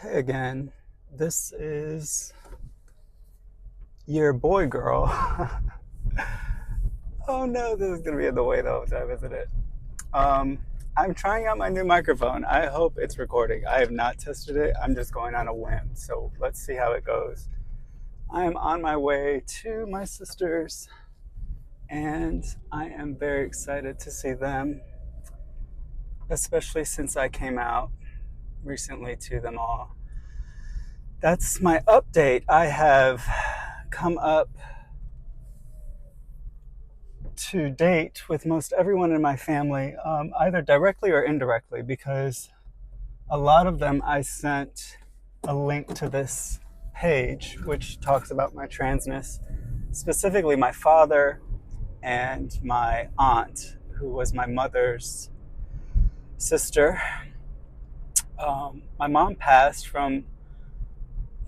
Hey again, this is your boy girl. Oh no, this is gonna be in the way the whole time, isn't it? Um, I'm trying out my new microphone. I hope it's recording. I have not tested it. I'm just going on a whim. So let's see how it goes. I am on my way to my sisters and I am very excited to see them, especially since I came out recently to them all. That's my update. I have come up to date with most everyone in my family, either directly or indirectly, because a lot of them I sent a link to this page which talks about my transness, specifically my father and my aunt, who was my mother's sister. My mom passed from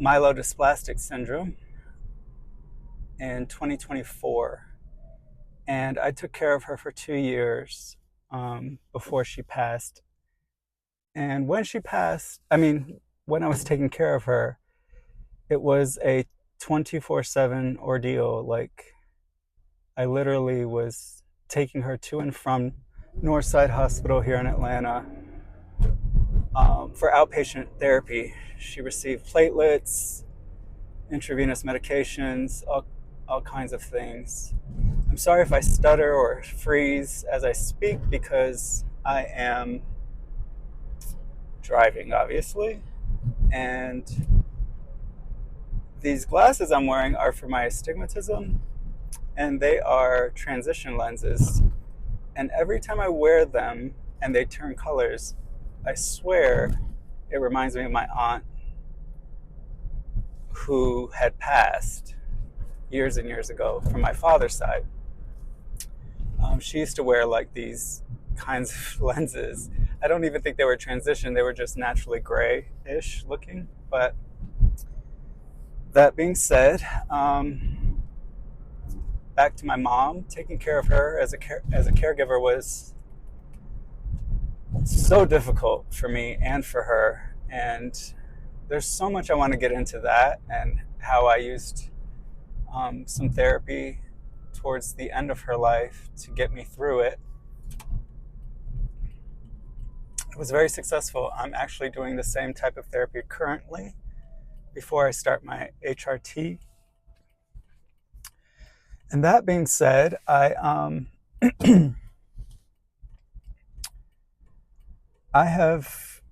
myelodysplastic syndrome in 2024, and I took care of her for 2 years before she passed. And when she passed, when I was taking care of her, it was a 24/7 ordeal. Like, I literally was taking her to and from Northside Hospital here in Atlanta for outpatient therapy. She received platelets, intravenous medications, all kinds of things. I'm sorry if I stutter or freeze as I speak because I am driving, obviously. And these glasses I'm wearing are for my astigmatism, and they are transition lenses. And every time I wear them and they turn colors, I swear it reminds me of my aunt who had passed years and years ago from my father's side. She used to wear like these kinds of lenses. I don't even think they were transition, they were just naturally gray-ish looking. But that being said, back to my mom. Taking care of her as a caregiver was so difficult for me and for her. And there's so much I want to get into that, and how I used some therapy towards the end of her life to get me through it. It was very successful. I'm actually doing the same type of therapy currently before I start my HRT. And that being said, I have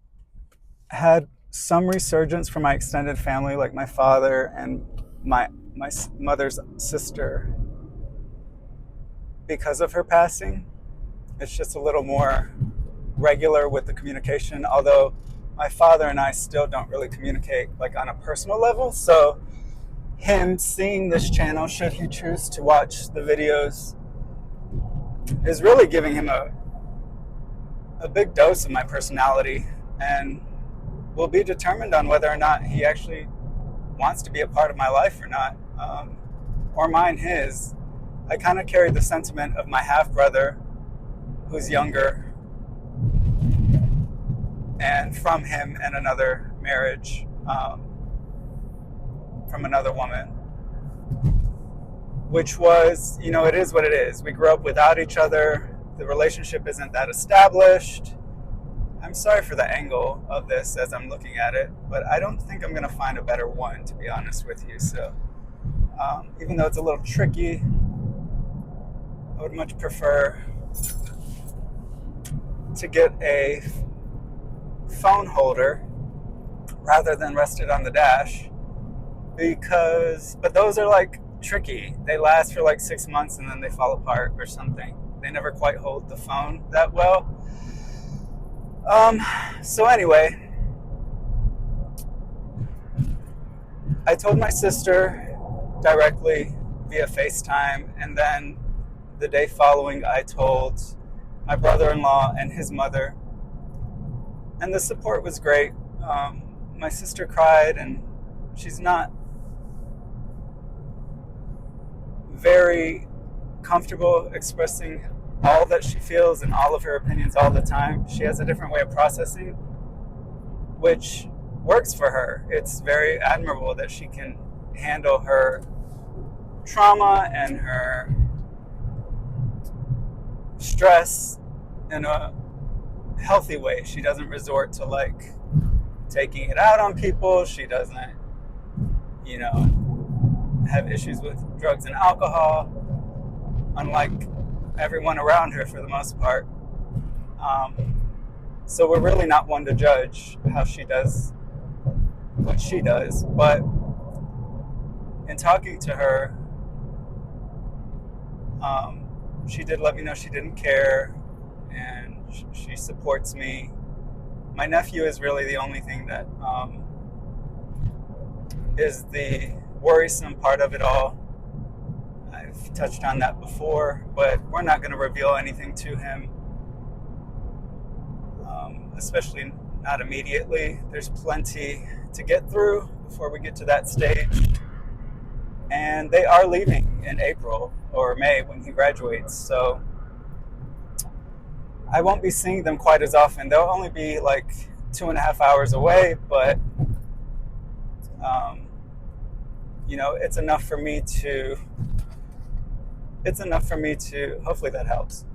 had some resurgence from my extended family, like my father and my mother's sister, because of her passing. It's just a little more regular with the communication, although my father and I still don't really communicate like on a personal level. So him seeing this channel, should he choose to watch the videos, is really giving him a big dose of my personality, and will be determined on whether or not he actually wants to be a part of my life or not, or mine his. I kind of carry the sentiment of my half brother, who's younger, and from him and another marriage, from another woman, which was, it is what it is. We grew up without each other. The relationship isn't that established. I'm sorry for the angle of this as I'm looking at it, but I don't think I'm going to find a better one, to be honest with you. So even though it's a little tricky, I would much prefer to get a phone holder rather than rest it on the dash, but those are like tricky. They last for like 6 months and then they fall apart or something. They never quite hold the phone that well. So anyway, I told my sister directly via FaceTime, and then the day following I told my brother-in-law and his mother, and the support was great. My sister cried, and she's not very comfortable expressing all that she feels and all of her opinions all the time. She has a different way of processing, which works for her. It's very admirable that she can handle her trauma and her stress in a healthy way. She doesn't resort to like taking it out on people. She doesn't, you know, have issues with drugs and alcohol, unlike everyone around her for the most part. So we're really not one to judge how she does what she does. But in talking to her, she did let me know she didn't care, and she supports me. My nephew is really the only thing that is the worrisome part of it all. I've touched on that before, but we're not going to reveal anything to him, especially not immediately. There's plenty to get through before we get to that stage. And they are leaving in April or May when he graduates, so I won't be seeing them quite as often. They'll only be like 2.5 hours away, but you know, it's enough for me to hopefully that helps,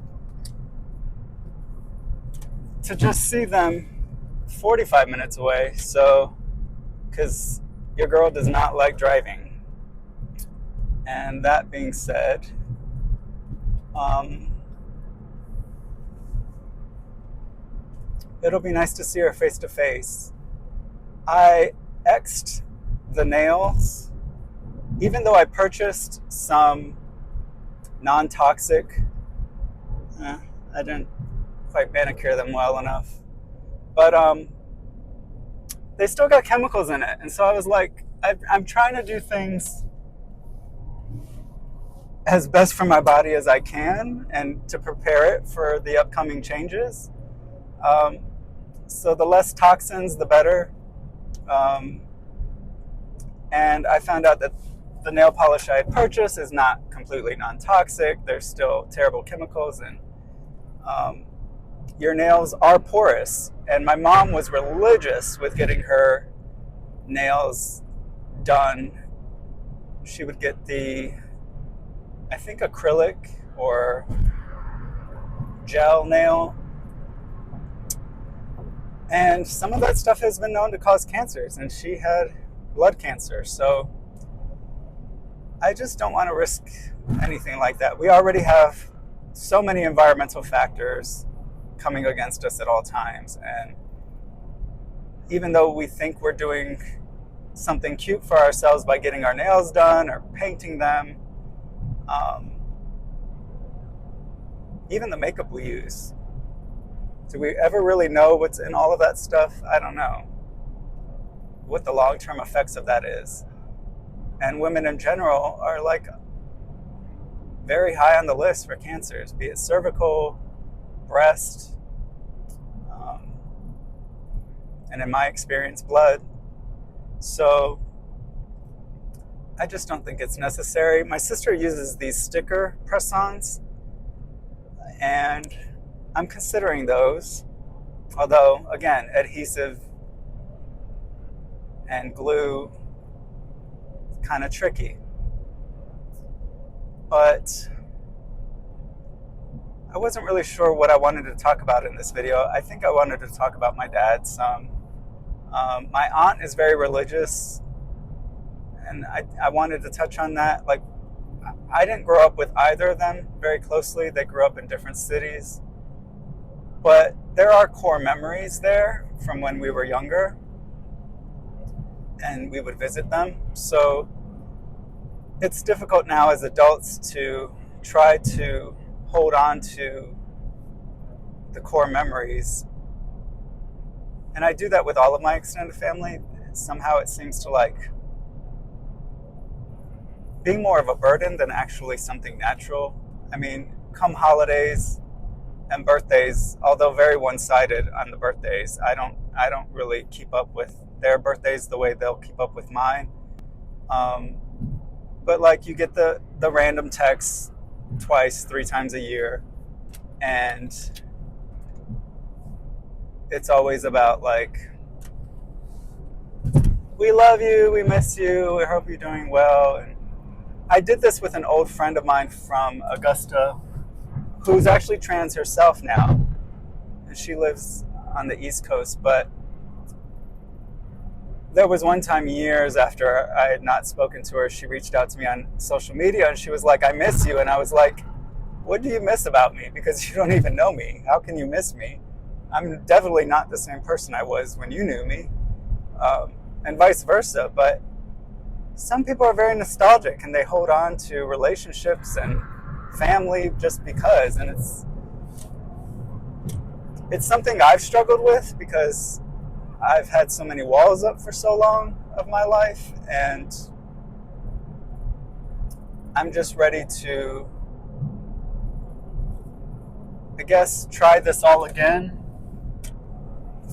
to just see them 45 minutes away. So because your girl does not like driving. And that being said, it'll be nice to see her face to face. I X'd the nails, even though I purchased some non-toxic. I didn't quite manicure them well enough, but they still got chemicals in it. And so I was like, I'm trying to do things as best for my body as I can and to prepare it for the upcoming changes. So the less toxins, the better. And I found out that the nail polish I had purchased is not completely non-toxic. There's still terrible chemicals, and your nails are porous. And my mom was religious with getting her nails done. She would get the, I think, acrylic or gel nail. And some of that stuff has been known to cause cancers, and she had blood cancer. So I just don't want to risk anything like that. We already have so many environmental factors coming against us at all times. And even though we think we're doing something cute for ourselves by getting our nails done or painting them, even the makeup we use, do we ever really know what's in all of that stuff? I don't know what the long-term effects of that is. And women in general are like very high on the list for cancers, be it cervical, breast, and in my experience, blood. So I just don't think it's necessary. My sister uses these sticker press-ons, and I'm considering those. Although, again, adhesive and glue, kind of tricky. But I wasn't really sure what I wanted to talk about in this video. I think I wanted to talk about my dad some. My aunt is very religious, and I wanted to touch on that. Like, I didn't grow up with either of them very closely. They grew up in different cities. But there are core memories there from when we were younger, and we would visit them. So it's difficult now as adults to try to hold on to the core memories. And I do that with all of my extended family. Somehow it seems to like being more of a burden than actually something natural. I mean, come holidays and birthdays, although very one-sided on the birthdays, I don't really keep up with their birthdays the way they'll keep up with mine. But like, you get the random texts twice, 3 times a year, and it's always about like we love you, we miss you, we hope you're doing well. And I did this with an old friend of mine from Augusta who's actually trans herself now. And she lives on the East Coast, but there was one time years after I had not spoken to her, she reached out to me on social media and she was like, I miss you. And I was like, what do you miss about me? Because you don't even know me. How can you miss me? I'm definitely not the same person I was when you knew me, and vice versa. But some people are very nostalgic and they hold on to relationships and family just because. And it's something I've struggled with because I've had so many walls up for so long of my life, and I'm just ready to, I guess, try this all again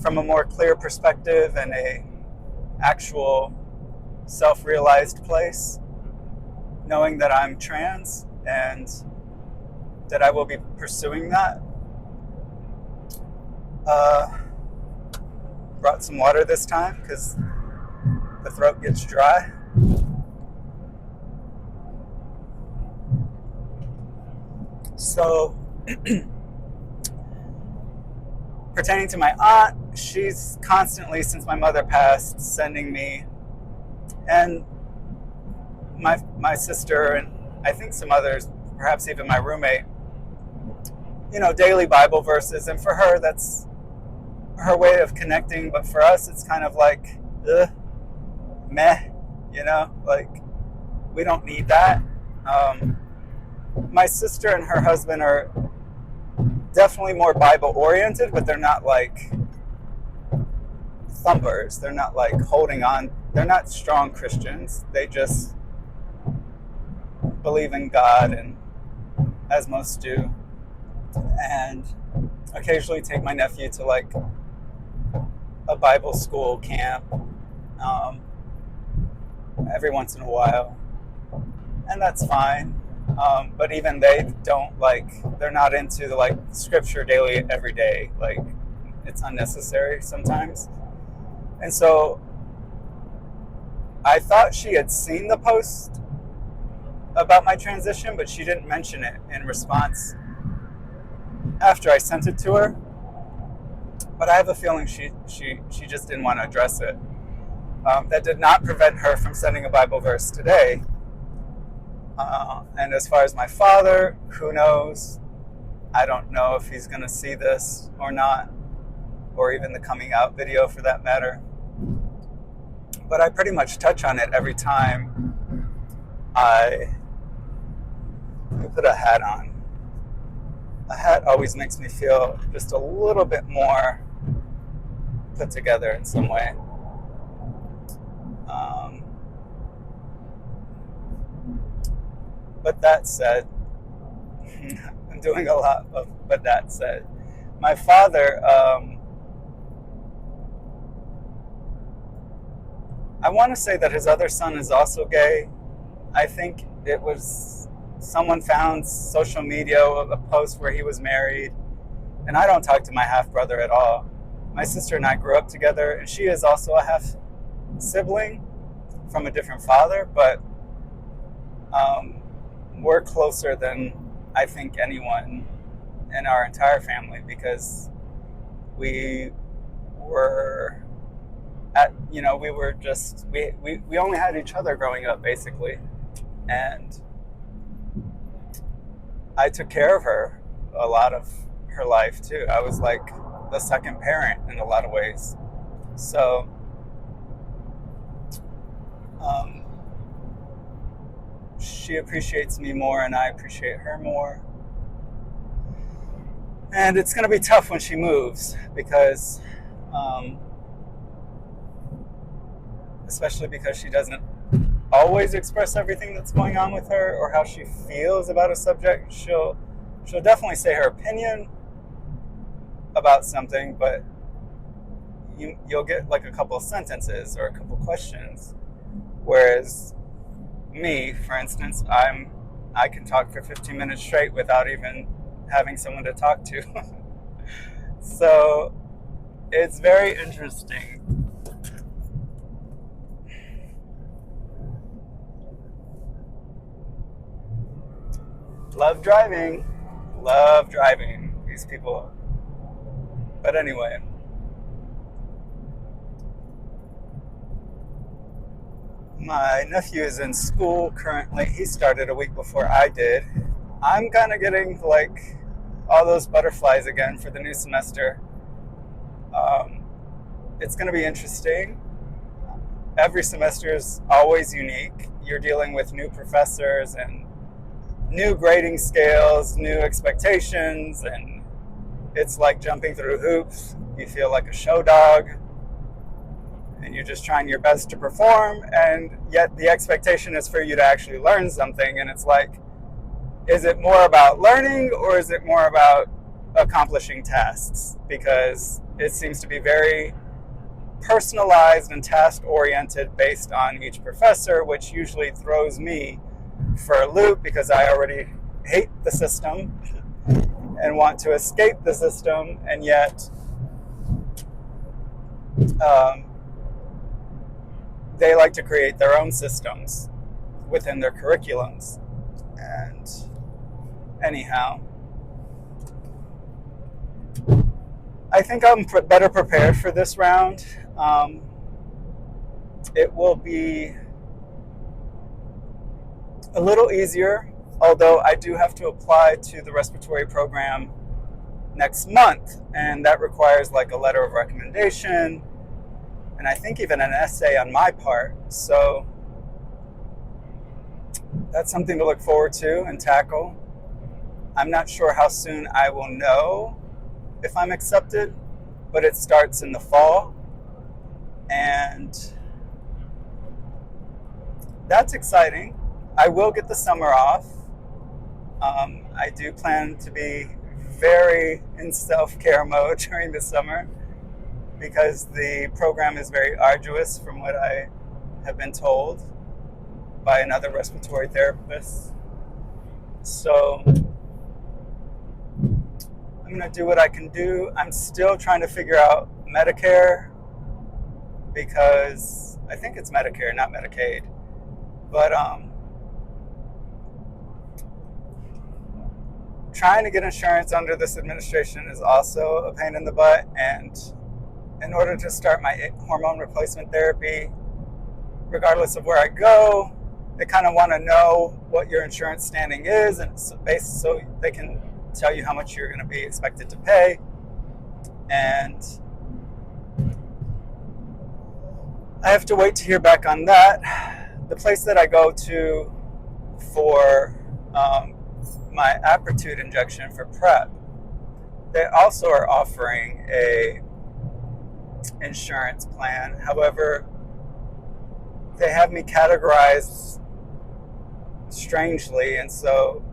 from a more clear perspective and a actual self-realized place, knowing that I'm trans and that I will be pursuing that. Brought some water this time because the throat gets dry. So, pertaining to my aunt, she's constantly, since my mother passed, sending me and my sister and I think some others, perhaps even my roommate, daily Bible verses. And for her, that's her way of connecting. But for us, it's kind of like, meh, like we don't need that. My sister and her husband are definitely more Bible oriented, but they're not like thumpers. They're not like holding on. They're not strong Christians. They just believe in God, and as most do, and occasionally take my nephew to like a Bible school camp every once in a while, and that's fine. But even they don't they're not into the scripture daily every day. Like, it's unnecessary sometimes. And so I thought she had seen the post about my transition, but she didn't mention it in response after I sent it to her. But I have a feeling she just didn't want to address it. That did not prevent her from sending a Bible verse today. And as far as my father, who knows? I don't know if he's going to see this or not, or even the coming out video for that matter. But I pretty much touch on it every time I put a hat on. A hat always makes me feel just a little bit more put together in some way. But that said, I'm doing a lot of but that said. My father, I want to say that his other son is also gay. I think it was someone found social media of a post where he was married, and I don't talk to my half brother at all. My sister and I grew up together, and she is also a half sibling from a different father, but we're closer than I think anyone in our entire family, because we were we only had each other growing up, basically, and I took care of her a lot of her life too. I was like the second parent in a lot of ways. So she appreciates me more and I appreciate her more. And it's going to be tough when she moves, because especially because she doesn't always express everything that's going on with her or how she feels about a subject. She'll definitely say her opinion about something, but you'll get like a couple of sentences or a couple of questions. Whereas me, for instance, I can talk for 15 minutes straight without even having someone to talk to. So it's very interesting. love driving. Love driving, these people. But anyway. My nephew is in school currently. He started a week before I did. I'm kind of getting like all those butterflies again for the new semester. It's going to be interesting. Every semester is always unique. You're dealing with new professors and new grading scales, new expectations, and it's like jumping through hoops. You feel like a show dog, and you're just trying your best to perform, and yet the expectation is for you to actually learn something, and it's like, is it more about learning or is it more about accomplishing tasks? Because it seems to be very personalized and task-oriented based on each professor, which usually throws me for a loop because I already hate the system and want to escape the system, and yet they like to create their own systems within their curriculums. And anyhow, I think I'm better prepared for this round. It will be a little easier, although I do have to apply to the respiratory program next month, and that requires like a letter of recommendation, and I think even an essay on my part. So that's something to look forward to and tackle. I'm not sure how soon I will know if I'm accepted, but it starts in the fall, and that's exciting. I will get the summer off. I do plan to be very in self-care mode during the summer because the program is very arduous from what I have been told by another respiratory therapist. So I'm going to do what I can do. I'm still trying to figure out Medicare because I think it's Medicare, not Medicaid. But trying to get insurance under this administration is also a pain in the butt. And in order to start my hormone replacement therapy, regardless of where I go, they kind of want to know what your insurance standing is, and so they can tell you how much you're going to be expected to pay. And I have to wait to hear back on that. The place that I go to for my Apretude injection for PrEP, they also are offering a insurance plan. However, they have me categorized strangely, and so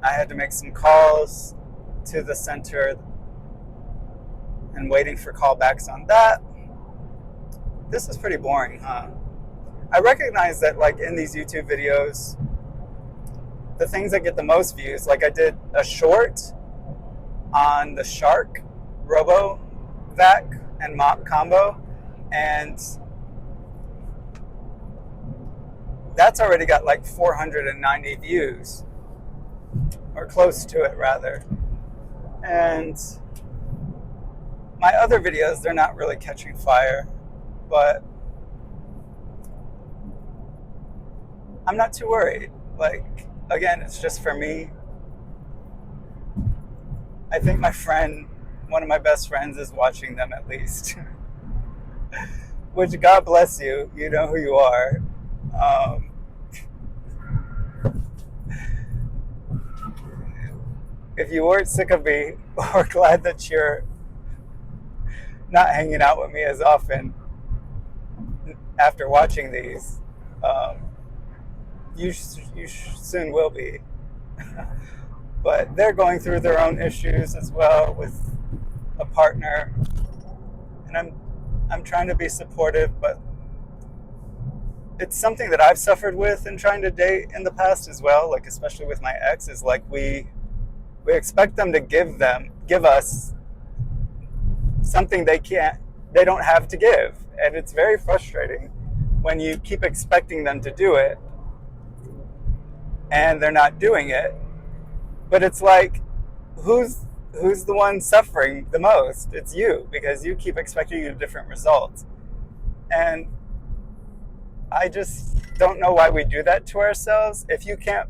I had to make some calls to the center and waiting for callbacks on that. This is pretty boring, huh? I recognize that, like, in these YouTube videos, the things that get the most views, like I did a short on the Shark RoboVac and Mop combo, and that's already got like 490 views, or close to it rather. And my other videos, they're not really catching fire, but I'm not too worried. Like, again, it's just for me. I think my friend, one of my best friends, is watching them at least. Which, God bless you. You know who you are. If you weren't sick of me or glad that you're not hanging out with me as often after watching these, you soon will be. But they're going through their own issues as well with a partner, and I'm trying to be supportive, but it's something that I've suffered with in trying to date in the past as well, like especially with my ex, is like we expect them to give us something they don't have to give, and it's very frustrating when you keep expecting them to do it and they're not doing it. But it's like, who's who's the one suffering the most? It's you, because you keep expecting a different result. And I just don't know why we do that to ourselves. If you can't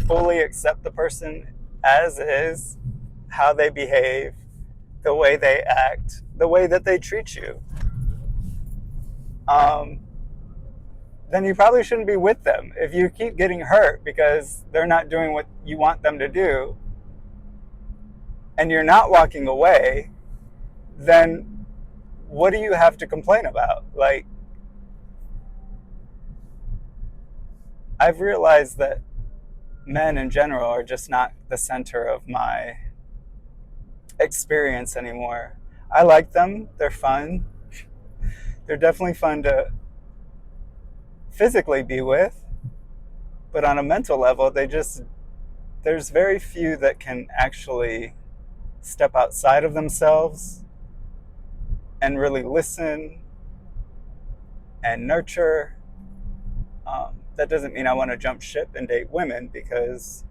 fully accept the person as is, how they behave, the way they act, the way that they treat you, um, then you probably shouldn't be with them. If you keep getting hurt because they're not doing what you want them to do, and you're not walking away, then what do you have to complain about? Like, I've realized that men in general are just not the center of my experience anymore. I like them, they're fun. They're definitely fun to physically be with, but on a mental level, there's very few that can actually step outside of themselves and really listen and nurture. That doesn't mean I want to jump ship and date women, because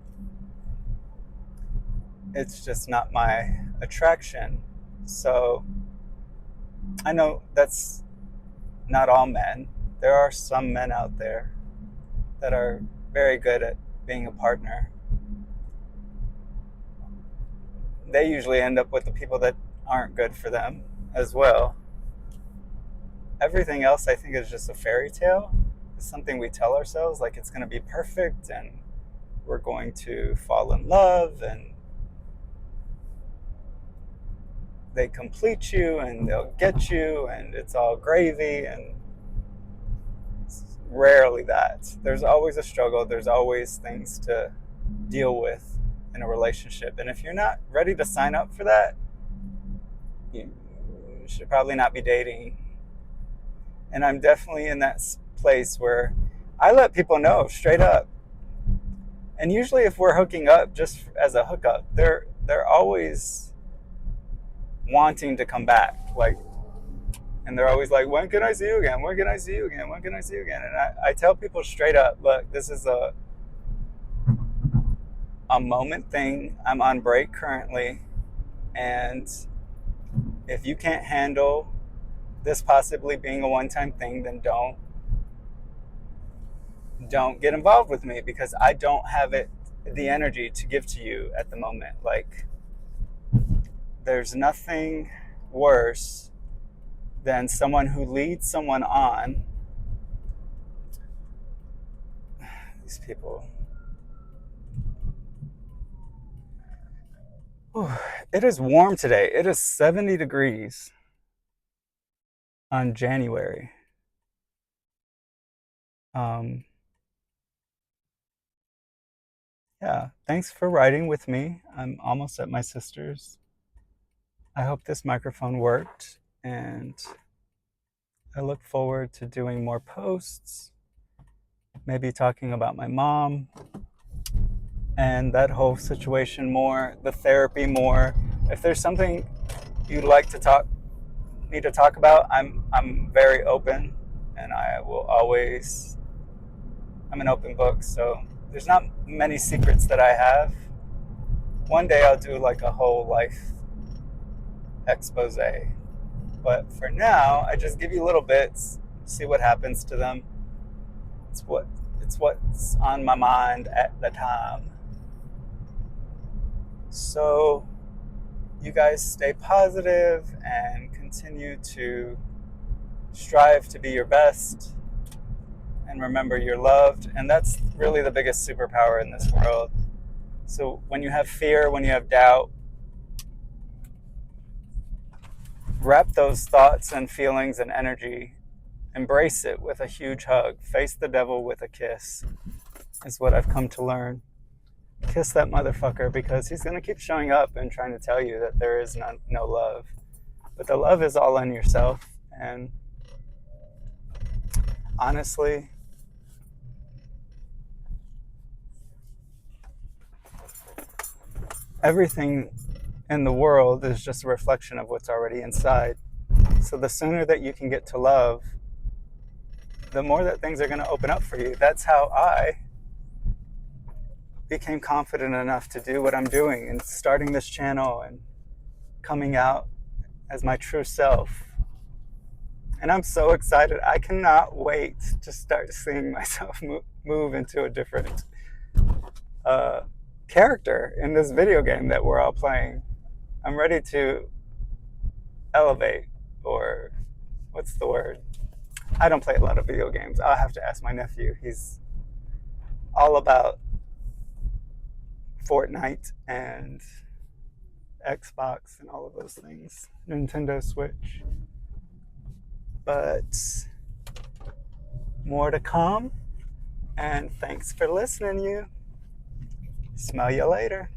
it's just not my attraction. So I know that's not all men. There are some men out there that are very good at being a partner. They usually end up with the people that aren't good for them as well. Everything else, I think, is just a fairy tale. It's something we tell ourselves, like it's going to be perfect and we're going to fall in love and they complete you and they'll get you and it's all gravy, and it's rarely that. There's always a struggle. There's always things to deal with in a relationship. And if you're not ready to sign up for that, you should probably not be dating. And I'm definitely in that place where I let people know straight up. And usually if we're hooking up just as a hookup, they're always wanting to come back. Like, and they're always like, when can I see you again? When can I see you again? When can I see you again? And I tell people straight up, look, this is a moment thing. I'm on break currently. And if you can't handle this possibly being a one-time thing, then don't get involved with me, because I don't have the energy to give to you at the moment. Like, there's nothing worse than someone who leads someone on. These people. It is warm today. It is 70 degrees on January. Yeah, thanks for riding with me. I'm almost at my sister's. I hope this microphone worked, and I look forward to doing more posts, maybe talking about my mom and that whole situation more, the therapy more. If there's something you'd like to me to talk about, I'm very open, and I will always. I'm an open book, so there's not many secrets that I have. One day I'll do like a whole life expose, but for now I just give you little bits, see what happens to them. It's what's on my mind at the time. So you guys stay positive and continue to strive to be your best, and remember you're loved. And that's really the biggest superpower in this world. So when you have fear, when you have doubt, wrap those thoughts and feelings and energy, embrace it with a huge hug. Face the devil with a kiss is what I've come to learn. Kiss that motherfucker, because he's going to keep showing up and trying to tell you that there is no love. But the love is all in yourself. And honestly, everything in the world is just a reflection of what's already inside. So the sooner that you can get to love, the more that things are going to open up for you. That's how I became confident enough to do what I'm doing and starting this channel and coming out as my true self. And I'm so excited. I cannot wait to start seeing myself move into a different character in this video game that we're all playing. I'm ready to elevate, or what's the word? I don't play a lot of video games. I'll have to ask my nephew. He's all about Fortnite and Xbox and all of those things. Nintendo Switch. But more to come. And thanks for listening, you. Smell you later.